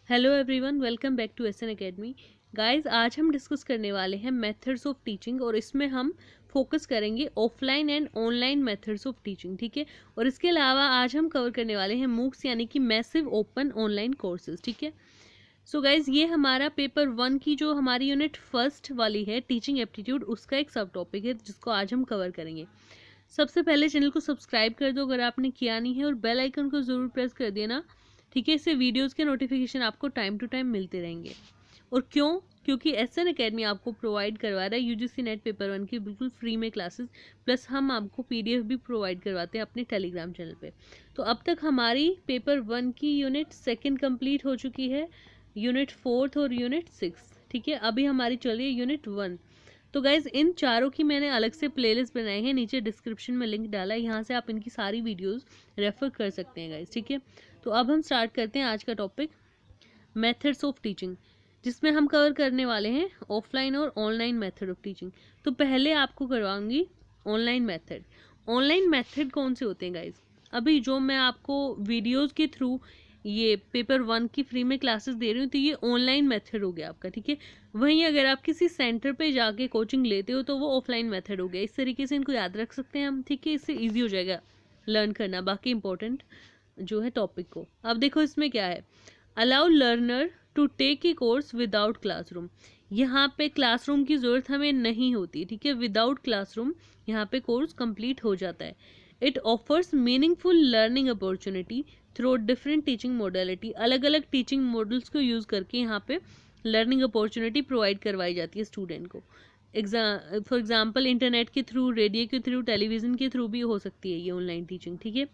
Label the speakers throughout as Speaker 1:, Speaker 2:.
Speaker 1: Hello everyone, welcome back to S N academy. Guys, आज हम discuss करने वाले हैं मेथड्स ऑफ टीचिंग और इसमें हम फोकस करेंगे offline and online methods of teaching. ठीक है, और इसके अलावा आज हम कवर करने वाले हैं मूक्स यानी कि मैसिव ओपन ऑनलाइन कोर्सेज। ठीक है, सो गाइज ये हमारा पेपर 1 की जो हमारी यूनिट फर्स्ट वाली है टीचिंग एप्टीट्यूड, उसका एक सब टॉपिक है जिसको आज हम कवर करेंगे। सबसे पहले चैनल को सब्सक्राइब कर दो अगर आपने किया नहीं है, और बेल आइकन को ज़रूर प्रेस कर देना। ठीक है, इससे वीडियोस के नोटिफिकेशन आपको टाइम टू टाइम मिलते रहेंगे। और क्यों? क्योंकि एसएन एकेडमी आपको प्रोवाइड करवा रहा है यूजीसी नेट पेपर 1 की बिल्कुल फ्री में क्लासेस, प्लस हम आपको पीडीएफ भी प्रोवाइड करवाते हैं अपने टेलीग्राम चैनल पे। तो अब तक हमारी पेपर 1 की यूनिट सेकंड कंप्लीट हो चुकी है, यूनिट 4 और यूनिट 6। ठीक है, अभी हमारी चल रही है यूनिट 1। तो गाइज इन चारों की मैंने अलग से प्लेलिस्ट बनाई है, नीचे डिस्क्रिप्शन में लिंक डाला है, यहाँ से आप इनकी सारी वीडियोस रेफर कर सकते हैं गाइज। ठीक है, तो अब हम स्टार्ट करते हैं आज का टॉपिक मेथड्स ऑफ टीचिंग, जिसमें हम कवर करने वाले हैं ऑफलाइन और ऑनलाइन मेथड ऑफ टीचिंग। तो पहले आपको करवाऊंगी ऑनलाइन मेथड। ऑनलाइन मेथड कौन से होते हैं गाइज? अभी जो मैं आपको वीडियोज़ के थ्रू ये पेपर 1 की फ्री में क्लासेस दे रही हूँ, तो ये ऑनलाइन मेथड हो गया आपका। ठीक है, वहीं अगर आप किसी सेंटर पे जाके कोचिंग लेते हो तो वो ऑफलाइन मेथड हो गया। इस तरीके से इनको याद रख सकते हैं हम। ठीक है, इससे ईजी हो जाएगा लर्न करना बाकी इंपॉर्टेंट जो है टॉपिक को। अब देखो इसमें क्या है, allow learner to take a course without classroom. यहाँ पे क्लासरूम की ज़रूरत हमें नहीं होती। ठीक है, विदाउट क्लासरूम यहाँ पे कोर्स कंप्लीट हो जाता है। It offers meaningful learning opportunity through different teaching modality. अलग अलग टीचिंग मॉडल्स को यूज़ करके यहाँ पे लर्निंग अपॉर्चुनिटी प्रोवाइड करवाई जाती है स्टूडेंट को। फॉर एग्जाम्पल इंटरनेट के थ्रू, रेडियो के थ्रू, टेलीविज़न के थ्रू भी हो सकती है ये ऑनलाइन टीचिंग। ठीक है,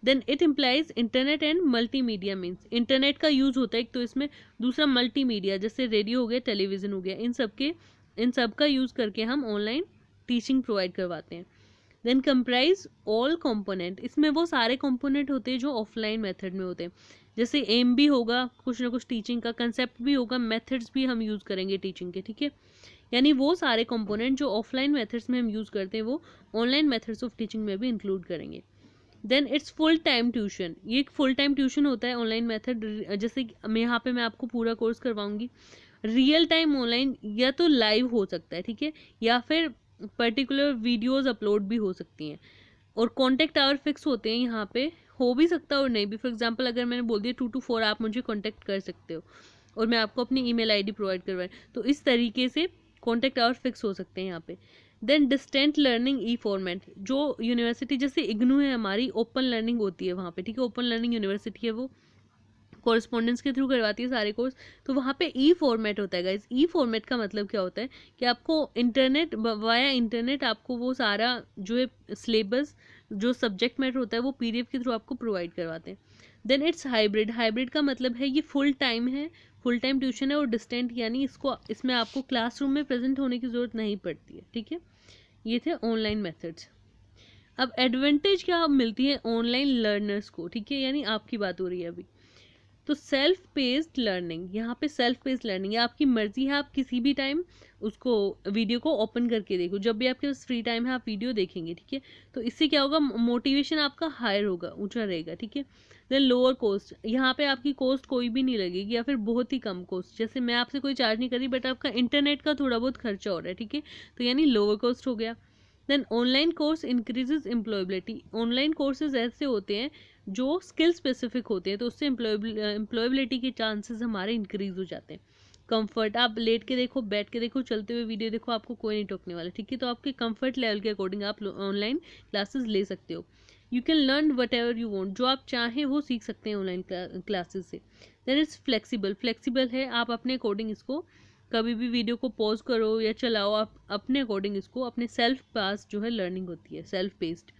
Speaker 1: then it implies internet and multimedia means internet का यूज़ होता है एक तो इसमें, दूसरा मल्टीमीडिया जैसे रेडियो हो गया, टेलीविज़न हो गया, इन सब का यूज़ करके हम ऑनलाइन टीचिंग प्रोवाइड करवाते हैं। देन कंप्राइज ऑल कंपोनेंट, इसमें वो सारे कंपोनेंट होते हैं जो ऑफलाइन मेथड में होते हैं। जैसे एम भी होगा, कुछ ना कुछ टीचिंग का कंसेप्ट भी होगा, मेथड्स भी हम यूज़ करेंगे टीचिंग के। ठीक है, यानी वो सारे कंपोनेंट जो ऑफलाइन मेथड्स में हम यूज़ करते हैं वो ऑनलाइन मेथड्स ऑफ टीचिंग में भी इंक्लूड करेंगे। Then it's full time tuition, ये एक फुल टाइम ट्यूशन होता है ऑनलाइन मेथड। जैसे यहाँ पे मैं आपको पूरा कोर्स करवाऊंगी रियल टाइम ऑनलाइन, या तो लाइव हो सकता है। ठीक है, या फिर पर्टिकुलर वीडियोस अपलोड भी हो सकती हैं, और कॉन्टैक्ट आवर फिक्स होते हैं यहाँ पे, हो भी सकता है और नहीं भी। फॉर एग्जांपल अगर मैंने बोल दिया 2 to 4 आप मुझे कॉन्टैक्ट कर सकते हो और मैं आपको अपनी ईमेल आईडी प्रोवाइड करवाएं, तो इस तरीके से कॉन्टैक्ट आवर फिक्स हो सकते हैं यहाँ पे। Then distant learning E format, जो यूनिवर्सिटी जैसे इग्नू है हमारी, ओपन लर्निंग होती है वहाँ पे। ठीक है, ओपन लर्निंग यूनिवर्सिटी है, वो कॉरस्पॉन्डेंस के थ्रू करवाती है सारे कोर्स, तो वहाँ पे ई फॉर्मेट होता है गाइज। ई फॉर्मेट का मतलब क्या होता है कि आपको इंटरनेट, वाया इंटरनेट आपको वो सारा जो है सिलेबस, जो सब्जेक्ट मैटर होता है वो पीडीएफ के थ्रू आपको प्रोवाइड करवाते हैं। देन इट्स हाइब्रिड, हाइब्रिड का मतलब है ये फुल टाइम है, फुल टाइम ट्यूशन है, और डिस्टेंट यानी इसमें आपको क्लासरूम में प्रेजेंट होने की ज़रूरत नहीं पड़ती है। ठीक है, ये थे ऑनलाइन मेथड्स। अब एडवांटेज क्या मिलती है ऑनलाइन लर्नर्स को? ठीक है, यानी आपकी बात हो रही है अभी। तो सेल्फ पेस्ड लर्निंग, यहाँ पे सेल्फ पेस्ड लर्निंग है, आपकी मर्जी है, आप किसी भी टाइम उसको वीडियो को ओपन करके देखो, जब भी आपके पास फ्री टाइम है आप वीडियो देखेंगे। ठीक है, तो इससे क्या होगा, मोटिवेशन आपका हायर होगा, ऊंचा रहेगा। ठीक है, देन लोअर कॉस्ट, यहाँ पे आपकी कॉस्ट कोई भी नहीं लगेगी या फिर बहुत ही कम कॉस्ट, जैसे मैं आपसे कोई चार्ज नहीं कर रही, बट आपका इंटरनेट का थोड़ा बहुत खर्चा हो रहा है। ठीक है, तो यानी लोअर कॉस्ट हो गया। Then online course increases employability, online courses ऐसे होते हैं जो स्किल स्पेसिफिक होते हैं, तो उससे एम्प्लॉयबिलिटी के चांसेस हमारे इंक्रीज हो जाते हैं। कंफर्ट, आप लेट के देखो, बैठ के देखो, चलते हुए वीडियो देखो, आपको कोई नहीं टोकने वाला। ठीक है, तो आपके कंफर्ट लेवल के अकॉर्डिंग आप ऑनलाइन क्लासेस ले सकते हो। You can learn what ever you want, जो आप चाहें वो सीख सकते हैं ऑनलाइन क्लासेस से। देन इट्स फ्लेक्सिबल, फ्लेक्सिबल है, आप अपने अकॉर्डिंग इसको कभी भी वीडियो को पॉज करो या चलाओ, आप अपने अकॉर्डिंग इसको, अपने सेल्फ पास जो है लर्निंग होती है, self paced.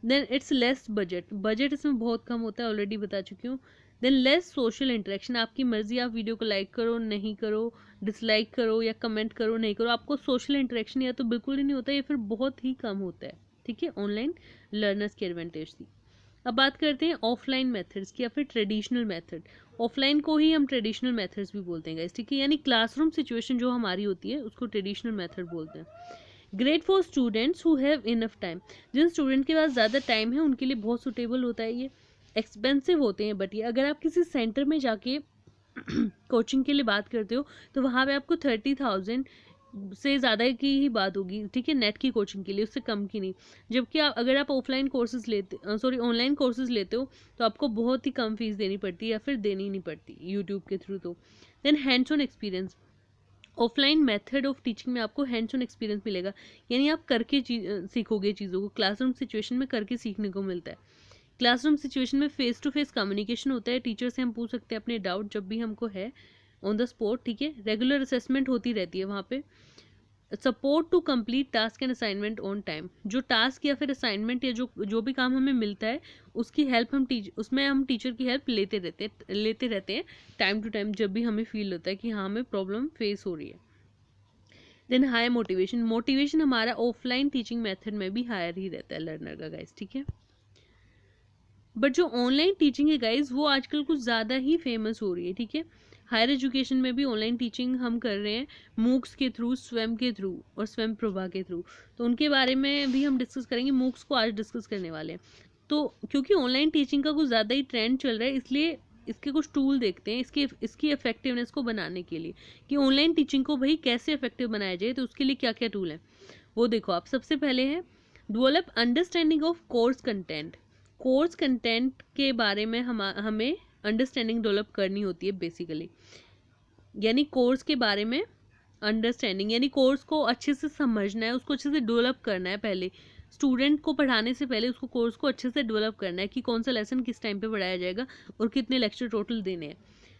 Speaker 1: Then it's less budget, budget इसमें बहुत कम होता है, ऑलरेडी बता चुकी हूँ। देन लेस सोशल इंटरेक्शन, आपकी मर्जी, आप वीडियो को लाइक करो, नहीं करो, डिसलाइक करो या कमेंट करो, नहीं करो, आपको सोशल इंटरेक्शन या तो बिल्कुल ही नहीं होता या फिर बहुत ही कम होता है। ठीक है, ऑनलाइन लर्नर्स की एडवांटेज थी। अब बात करते हैं ऑफलाइन मेथड्स की या फिर ट्रेडिशनल मेथड। ऑफलाइन को ही हम ट्रेडिशनल मेथड्स भी बोलते हैं गाइस। ठीक है, यानी क्लासरूम सिचुएशन जो हमारी होती है उसको ट्रेडिशनल मेथड बोलते हैं। Great for students who have enough time, जिन स्टूडेंट के पास ज़्यादा टाइम है उनके लिए बहुत सुटेबल होता है ये। एक्सपेंसिव होते हैं बट ये, अगर आप किसी सेंटर में जाके कोचिंग के लिए बात करते हो तो वहाँ पे आपको 30,000 से ज़्यादा की ही बात होगी, ठीक है, नेट की कोचिंग के लिए, उससे कम की नहीं। जबकि अगर आप ऑफलाइन कोर्सेज लेते ऑनलाइन कोर्सेज लेते हो तो आपको बहुत ही कम फीस देनी पड़ती है या फिर देनी नहीं पड़ती यूट्यूब के थ्रू। तो then hands on experience, offline method of teaching में आपको हैंड्स ऑन एक्सपीरियंस मिलेगा, यानी आप करके सीखोगे चीज़ों को, क्लासरूम सिचुएशन में करके सीखने को मिलता है। क्लासरूम सिचुएशन में फेस टू फेस कम्युनिकेशन होता है, टीचर से हम पूछ सकते हैं अपने डाउट जब भी हमको है ऑन द स्पॉट, ठीक है। रेगुलर असेसमेंट होती रहती है वहाँ पे। Support to complete task and assignment on time, जो टास्क या फिर असाइनमेंट या जो भी काम हमें मिलता है उसकी हेल्प उसमें हम टीचर की हेल्प लेते रहते हैं टाइम टू टाइम, जब भी हमें फील होता है कि हाँ हमें प्रॉब्लम फेस हो रही है। देन हाई मोटिवेशन हमारा ऑफलाइन टीचिंग मेथड में भी हायर ही रहता है लर्नर का गाइस, ठीक है। बट जो ऑनलाइन टीचिंग है गाइज वो आजकल कुछ ज़्यादा ही फेमस हो रही है, ठीक है। हायर एजुकेशन में भी ऑनलाइन टीचिंग हम कर रहे हैं मूक्स के थ्रू, स्वयं के थ्रू और स्वयं प्रभा के थ्रू। तो उनके बारे में भी हम डिस्कस करेंगे, मूक्स को आज डिस्कस करने वाले हैं। तो क्योंकि ऑनलाइन टीचिंग का कुछ ज़्यादा ही ट्रेंड चल रहा है, इसलिए इसके कुछ टूल देखते हैं इसकी इफेक्टिवनेस को बनाने के लिए, कि ऑनलाइन टीचिंग को भाई कैसे इफेक्टिव बनाया जाए। तो उसके लिए क्या क्या टूल हैं वो देखो आप। सबसे पहले है develop understanding of course content. Course content के बारे में हमें अंडरस्टैंडिंग डेवलप करनी होती है बेसिकली, यानी कोर्स के बारे में अंडरस्टैंडिंग, यानी कोर्स को अच्छे से समझना है, उसको अच्छे से डेवलप करना है। पहले स्टूडेंट को पढ़ाने से पहले उसको कोर्स को अच्छे से डेवलप करना है कि कौन सा लेसन किस टाइम पे पढ़ाया जाएगा और कितने लेक्चर टोटल देने हैं।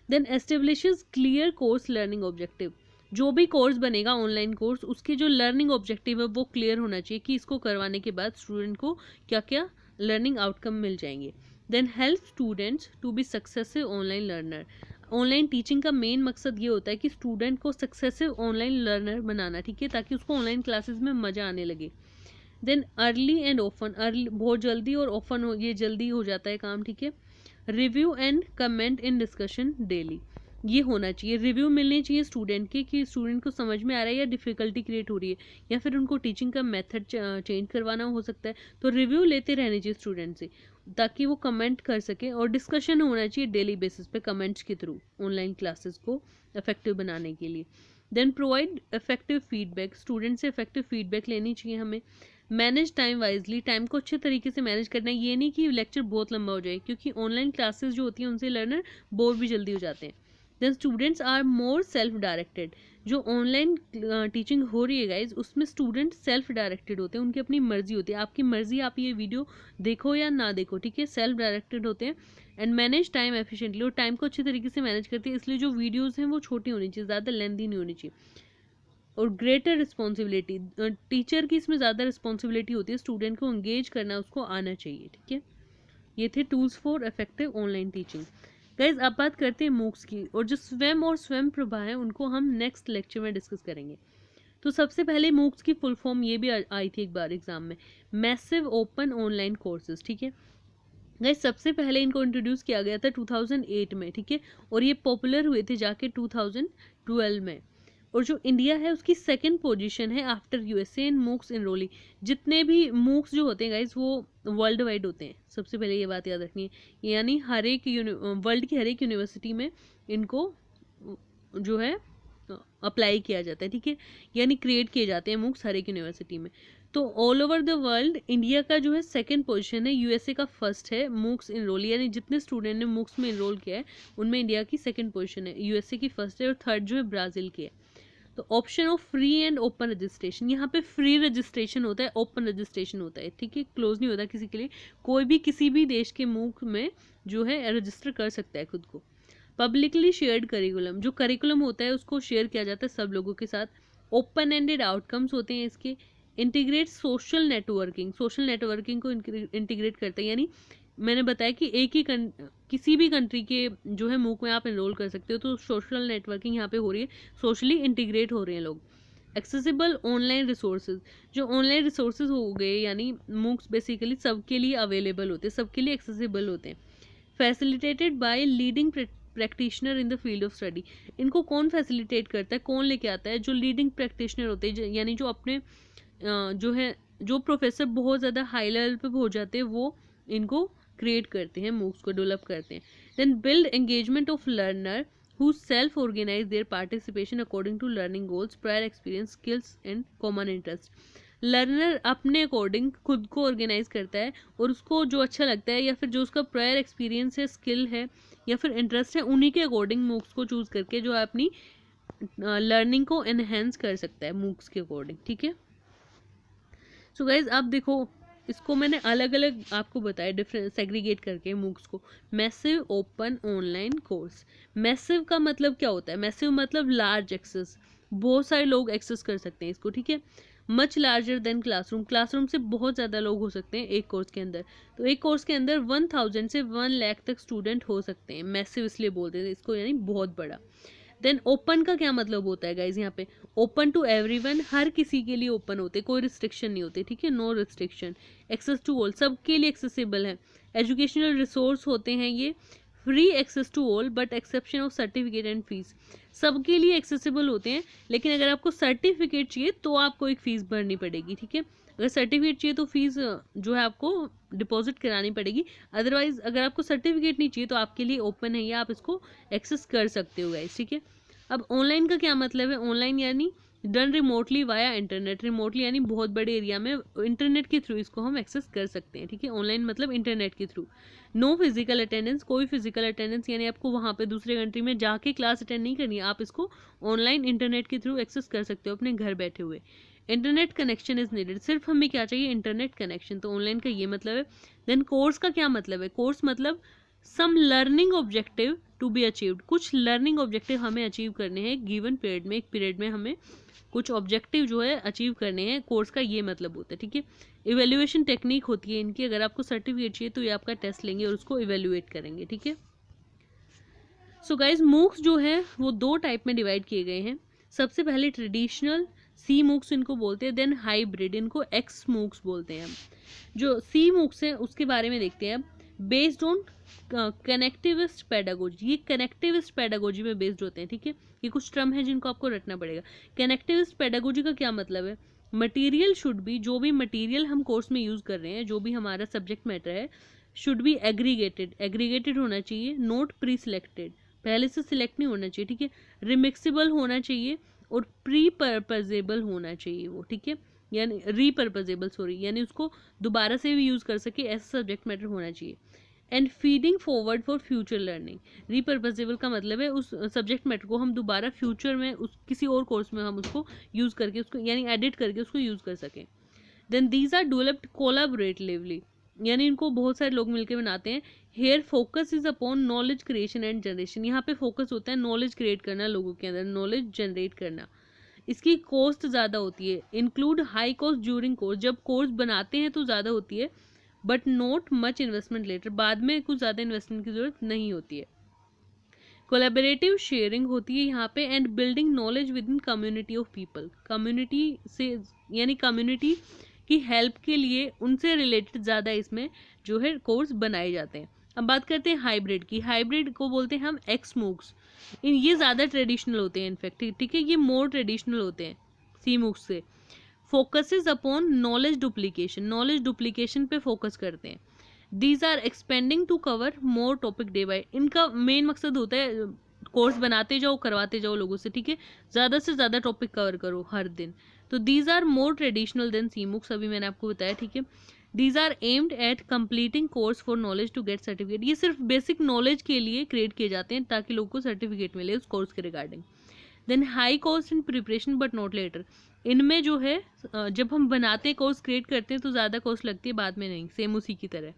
Speaker 1: Then establishes clear course learning objective, जो भी कोर्स बनेगा ऑनलाइन कोर्स, उसके जो लर्निंग ऑब्जेक्टिव है वो क्लियर होना चाहिए कि इसको करवाने के बाद स्टूडेंट को क्या क्या लर्निंग आउटकम मिल जाएंगे। Then help students to be successive online learner. Online teaching का मेन मकसद ये होता है कि स्टूडेंट को सक्सेसिव ऑनलाइन लर्नर बनाना, ठीक है, ताकि उसको ऑनलाइन क्लासेस में मज़ा आने लगे। Then early and often, early बहुत जल्दी और ऑफन ये जल्दी हो जाता है काम, ठीक है। Review and comment in discussion daily, ये होना चाहिए, रिव्यू मिलने चाहिए स्टूडेंट के कि स्टूडेंट को समझ में आ रहा है या डिफ़िकल्टी क्रिएट हो रही है या फिर उनको टीचिंग का मेथड चेंज करवाना हो सकता है। तो रिव्यू लेते रहने चाहिए स्टूडेंट से ताकि वो कमेंट कर सके, और डिस्कशन होना चाहिए डेली बेसिस पे कमेंट्स के थ्रू ऑनलाइन क्लासेस को इफेक्टिव बनाने के लिए। Then provide effective feedback, student से इफेक्टिव फीडबैक लेनी चाहिए हमें। मैनेज टाइम वाइजली, टाइम को अच्छे तरीके से मैनेज करना है, ये नहीं कि लेक्चर बहुत लंबा हो जाए, क्योंकि ऑनलाइन क्लासेस जो होती हैं उनसे लर्नर बोर भी जल्दी हो जाते हैं। Then students are more self directed, जो ऑनलाइन टीचिंग हो रही है गाइज उसमें स्टूडेंट सेल्फ डायरेक्टेड होते हैं, उनकी अपनी मर्जी होती है, आपकी मर्जी आप ये वीडियो देखो या ना देखो, ठीक है, सेल्फ डायरेक्टेड होते हैं। एंड मैनेज टाइम एफिशिएंटली, और टाइम को अच्छे तरीके से मैनेज करती है, इसलिए जो वीडियोज़ हैं वो छोटी होनी चाहिए, ज़्यादा लेंथी नहीं होनी चाहिए। और ग्रेटर रिस्पॉन्सिबिलिटी, टीचर की इसमें ज़्यादा रिस्पॉन्सिबिलिटी होती है, स्टूडेंट को एंगेज करना उसको आना चाहिए, ठीक है। ये थे tools for effective online teaching. Guys अब बात करते हैं मूक्स की, और जो स्वयं और स्वयं प्रभा है उनको हम नेक्स्ट लेक्चर में डिस्कस करेंगे। तो सबसे पहले मूक्स की फुल फॉर्म ये भी आई थी एक बार एग्जाम में, मैसिव ओपन ऑनलाइन कोर्सेज, ठीक है। गाइज सबसे पहले इनको इंट्रोड्यूस किया गया था 2008 में, ठीक है, और ये पॉपुलर हुए थे जाके 2012 में। और जो इंडिया है उसकी सेकंड पोजीशन है आफ्टर यूएसए इन मूक्स एनरोली। जितने भी मूक्स जो होते हैं गाइज वो वर्ल्ड वाइड होते हैं, सबसे पहले ये बात याद रखनी है, यानी हर एक वर्ल्ड की हर एक यूनिवर्सिटी में इनको जो है अप्लाई किया जाता है, ठीक है, यानी क्रिएट किए जाते हैं मूक्स हर एक यूनिवर्सिटी में। तो all over the world India का जो है सेकंड पोजीशन है, यूएसए का फर्स्ट है मूक्स इनरोल, यानी जितने स्टूडेंट ने मूक्स में इनरोल किया है उनमें इंडिया की सेकंड पोजीशन है, यूएसए की फर्स्ट है, और थर्ड जो है ब्राज़ील की है। तो option of free and open registration, यहाँ पे फ्री रजिस्ट्रेशन होता है, ओपन रजिस्ट्रेशन होता है, ठीक है, क्लोज नहीं होता किसी के लिए, कोई भी किसी भी देश के मूक में जो है रजिस्टर कर सकता है खुद को। पब्लिकली शेयर्ड करिकुलम, जो करिकुलम होता है उसको शेयर किया जाता है सब लोगों के साथ। ओपन एंडेड आउटकम्स होते हैं इसके। इंटीग्रेट सोशल नेटवर्किंग को इंटीग्रेट करता है, यानी मैंने बताया कि एक ही किसी भी कंट्री के जो है मूक में आप एनरोल कर सकते हो, तो सोशल नेटवर्किंग यहाँ पे हो रही है, सोशली इंटीग्रेट हो रहे हैं लोग। एक्सेसिबल ऑनलाइन रिसोर्सेज, जो ऑनलाइन रिसोर्सेज हो गए यानी मूक्स बेसिकली सबके लिए अवेलेबल होते हैं, सबके लिए एक्सेसिबल होते हैं। Facilitated bye leading practitioner in the field of study, इनको कौन फैसिलिटेट करता है, कौन लेके आता है, जो लीडिंग प्रैक्टिशनर होते हैं, यानी जो अपने जो है जो प्रोफेसर बहुत ज़्यादा हाई लेवल पे हो जाते हैं वो इनको क्रिएट करते हैं, मूक्स को डेवलप करते हैं। Then build engagement of learner who self-organize their participation according to learning goals, prior experience, skills and common interest. Learner अपने अकॉर्डिंग खुद को ऑर्गेनाइज करता है और उसको जो अच्छा लगता है या फिर जो उसका प्रायर एक्सपीरियंस है, स्किल है या फिर इंटरेस्ट है, उन्हीं के अकॉर्डिंग मूक्स को चूज करके जो है अपनी लर्निंग को एनहेंस कर सकता है मूक्स के अकॉर्डिंग, ठीक है। सो गाइज अब देखो, इसको मैंने अलग अलग आपको बताया डिफरेंट सेग्रीगेट करके मूक्स को। Massive, open, online, course. Massive का मतलब क्या होता है? मैसिव मतलब लार्ज एक्सेस, बहुत सारे लोग एक्सेस कर सकते हैं इसको, ठीक है। Much larger than classroom, classroom से बहुत ज़्यादा लोग हो सकते हैं एक कोर्स के अंदर। तो एक कोर्स के अंदर 1000 से 1 लाख तक स्टूडेंट हो सकते हैं। मैसिव इसलिए बोलते हैं इसको, यानी बहुत बड़ा। देन ओपन का क्या मतलब होता है गाइज? यहाँ पे ओपन टू एवरीवन, हर किसी के लिए ओपन होते, कोई रिस्ट्रिक्शन नहीं होते, ठीक है, no restriction. Access to all, सबके लिए एक्सेसिबल है। एजुकेशनल रिसोर्स होते हैं ये। Free access to all but exception of certificate and fees, सबके लिए एक्सेसिबल होते हैं, लेकिन अगर आपको सर्टिफिकेट चाहिए तो आपको एक फ़ीस भरनी पड़ेगी, ठीक है। अगर सर्टिफिकेट चाहिए तो फीस जो है आपको डिपॉजिट करानी पड़ेगी। अदरवाइज अगर आपको सर्टिफिकेट नहीं चाहिए तो आपके लिए ओपन है, या आप इसको एक्सेस कर सकते हो गाइस, ठीक है। अब ऑनलाइन का क्या मतलब है? ऑनलाइन यानी done remotely via internet, remotely यानी बहुत बड़े एरिया में इंटरनेट के थ्रू इसको हम एक्सेस कर सकते हैं, ठीक है। ऑनलाइन मतलब इंटरनेट के थ्रू। नो फिजिकल अटेंडेंस, कोई फिजिकल अटेंडेंस यानी आपको वहाँ पे दूसरे कंट्री में जाके क्लास अटेंड नहीं करनी है, आप इसको ऑनलाइन इंटरनेट के थ्रू एक्सेस कर सकते हो अपने घर बैठे हुए। इंटरनेट कनेक्शन इज नीडेड, सिर्फ हमें क्या चाहिए? Internet connection. तो ऑनलाइन का ये मतलब है। देन कोर्स का क्या मतलब है? कोर्स मतलब some learning objective to be achieved, कुछ लर्निंग ऑब्जेक्टिव हमें अचीव करने हैं गिवन पीरियड में, एक पीरियड में हमें कुछ ऑब्जेक्टिव जो है अचीव करने हैं, कोर्स का ये मतलब होता है, ठीक है। इवेल्युएशन टेक्निक होती है इनकी, अगर आपको सर्टिफिकेट चाहिए तो ये आपका टेस्ट लेंगे और उसको इवेल्युएट करेंगे, ठीक है। सो गाइज मूक्स जो है वो 2 टाइप में डिवाइड किए गए हैं। सबसे पहले ट्रेडिशनल सी मूक्स इनको बोलते हैं, देन हाइब्रिड इनको एक्स मूक्स बोलते हैं। जो सी मूक्स है उसके बारे में देखते हैं अब। बेस्ड ऑन कनेक्टिविस्ट पेडागोजी, ये कनेक्टिविस्ट पेडागोजी में बेस्ड होते हैं, ठीक है। ये कुछ टर्म है जिनको आपको रटना पड़ेगा। कनेक्टिविस्ट पेडागोजी का क्या मतलब है? मटेरियल शुड बी, जो भी मटेरियल हम कोर्स में यूज कर रहे हैं, जो भी हमारा सब्जेक्ट मैटर है, शुड बी एग्रीगेटेड, एग्रीगेटेड होना चाहिए, नोट प्री सिलेक्टेड, पहले से सिलेक्ट नहीं होना चाहिए, ठीक है। रिमिक्सेबल होना चाहिए और प्री पर्पजेबल होना चाहिए वो, ठीक है, यानी रीपर्पजेबल, सॉरी, यानी उसको दोबारा से भी यूज कर सके, ऐसा सब्जेक्ट मैटर होना चाहिए। And feeding forward for future learning, repurposable का मतलब है उस सब्जेक्ट मैटर को हम दोबारा फ्यूचर में उस किसी और कोर्स में हम उसको यूज करके उसको यानी एडिट करके उसको यूज कर सकें। Then these are developed collaboratively, यानी इनको बहुत सारे लोग मिलकर बनाते हैं। Here focus is upon knowledge creation and generation, यहाँ पे फोकस होता है नॉलेज क्रिएट करना, लोगों के अंदर नॉलेज जनरेट करना। इसकी कॉस्ट ज़्यादा होती है, include high cost during course, जब कोर्स बनाते हैं तो ज़्यादा होती है, but not much investment later, बाद में कुछ ज़्यादा इन्वेस्टमेंट की जरूरत नहीं होती है। कोलैबोरेटिव शेयरिंग होती है यहाँ पे, and building knowledge with in community of people, community से यानी कम्युनिटी की हेल्प के लिए उनसे रिलेटेड ज़्यादा इसमें जो है कोर्स बनाए जाते हैं। अब बात करते हैं हाइब्रिड की। हाइब्रिड को बोलते हैं हम एक्स मूक्स, ये ज़्यादा ट्रेडिशनल होते हैं इनफैक्ट, ठीक है, ये मोर ट्रेडिशनल होते हैं सी मूक्स से। Focuses upon knowledge duplication, knowledge duplication पे फोकस करते हैं। These are expanding to cover more topic day by, इनका मेन मकसद होता है कोर्स बनाते जाओ, करवाते जाओ लोगों से, ठीक है, ज़्यादा से ज़्यादा टॉपिक कवर करो हर दिन। तो these are more traditional than C MOOCs, अभी मैंने आपको बताया, ठीक है। These are aimed at completing course for knowledge to get certificate, ये सिर्फ बेसिक नॉलेज के लिए क्रिएट किए जाते हैं ताकि लोगों को सर्टिफिकेट मिले उस कोर्स के regarding. Then high cost in preparation but not later, इनमें जो है जब हम बनाते हैं कोर्स क्रिएट करते हैं तो ज़्यादा कॉस्ट लगती है, बाद में नहीं, सेम उसी की तरह,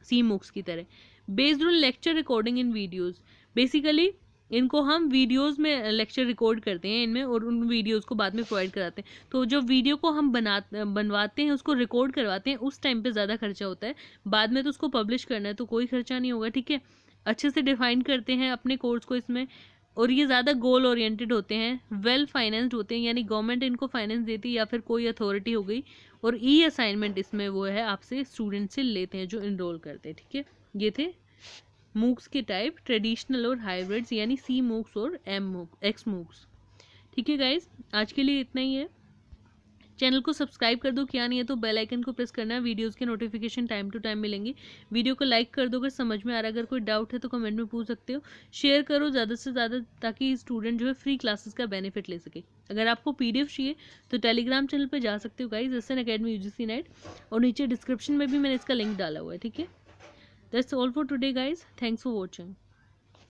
Speaker 1: सी मूक्स की तरह। Based on lecture recording in videos, basically इनको हम वीडियोस में लेक्चर रिकॉर्ड करते हैं इनमें और उन वीडियोस को बाद में प्रोवाइड कराते हैं। तो जो वीडियो को हम बनवाते हैं, उसको रिकॉर्ड करवाते हैं, उस टाइम पे ज़्यादा खर्चा होता है, बाद में तो उसको पब्लिश करना है तो कोई खर्चा नहीं होगा, ठीक है। अच्छे से डिफाइन करते हैं अपने कोर्स को इसमें, और ये ज़्यादा गोल ओरिएंटेड होते हैं, वेल फाइनेंस्ड होते हैं, यानी गवर्नमेंट इनको फाइनेंस देती है या फिर कोई अथॉरिटी हो गई, और ई असाइनमेंट इसमें वो है आपसे स्टूडेंट से लेते हैं जो इनरोल करते हैं, ठीक है। ये थे मूक्स के टाइप, ट्रेडिशनल और हाइब्रिड्स, यानी सी मूक्स और एक्स मूक्स, ठीक है गाइज, आज के लिए इतना ही है। चैनल को सब्सक्राइब कर दो, किया नहीं है तो बेल आइकन को प्रेस करना है, वीडियोस के नोटिफिकेशन टाइम टू टाइम मिलेंगे। वीडियो को लाइक कर दो, अगर समझ में आ रहा है, अगर कोई डाउट है तो कमेंट में पूछ सकते हो। शेयर करो ज़्यादा से ज़्यादा ताकि स्टूडेंट जो है फ्री क्लासेस का बेनिफिट ले सके। अगर आपको PDF चाहिए तो टेलीग्राम चैनल पर जा सकते हो guys, SN Academy UGC NET, और नीचे डिस्क्रिप्शन में भी मैंने इसका लिंक डाला हुआ है, ठीक है। That's all for today guys, thanks for watching.